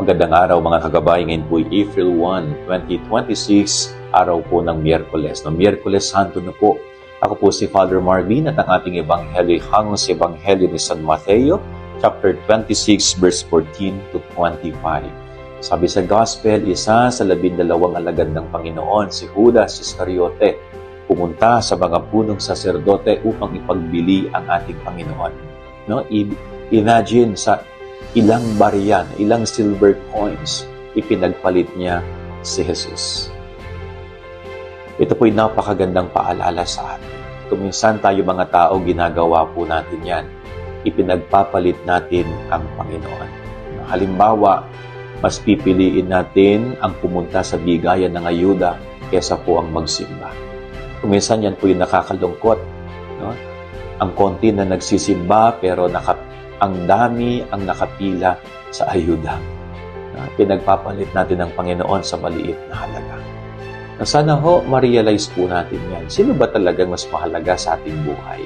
Magandang araw mga kagabay. Ngayon po April 1, 2026, araw po ng Miyerkules. Miyerkules Santo na po. Ako po si Father Marvin at ang ating ebanghelyo hango sa ebanghelyo ni San Mateo, chapter 26, verse 14 to 25. Sabi sa Gospel, isa sa 12 alagad ng Panginoon, si Judas Iscariote, pumunta sa mga punong saserdote upang ipagbili ang ating Panginoon. No? Imagine sa ilang barya, ilang silver coins, ipinagpalit niya si Jesus. Ito po'y napakagandang paalala sa atin. Kuminsan tayo mga tao, ginagawa po natin yan. Ipinagpapalit natin ang Panginoon. Halimbawa, mas pipiliin natin ang pumunta sa bigayan ng ayuda kesa po ang magsimba. Kuminsan yan po yung nakakalungkot. No? Ang konti na nagsisimba pero ang dami ang nakapila sa ayuda. Pinagpapalit natin ang Panginoon sa maliit na halaga. Sana ho, ma-realize po natin yan. Sino ba talagang mas mahalaga sa ating buhay?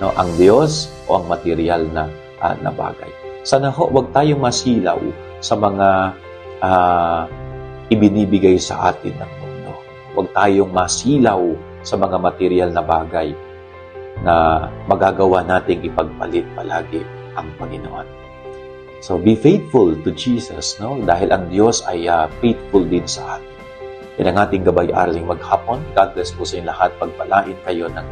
No, ang Diyos o ang material na bagay? Sana ho, wag tayong masilaw sa mga ibinibigay sa atin ng mundo. Wag tayong masilaw sa mga material na bagay na magagawa nating ipagpalit palagi ang Panginoon. So, be faithful to Jesus, no? Dahil ang Diyos ay faithful din sa atin. Yan ang ating gabay-araling maghapon. God bless po sa inyo lahat. Pagpalain kayo ng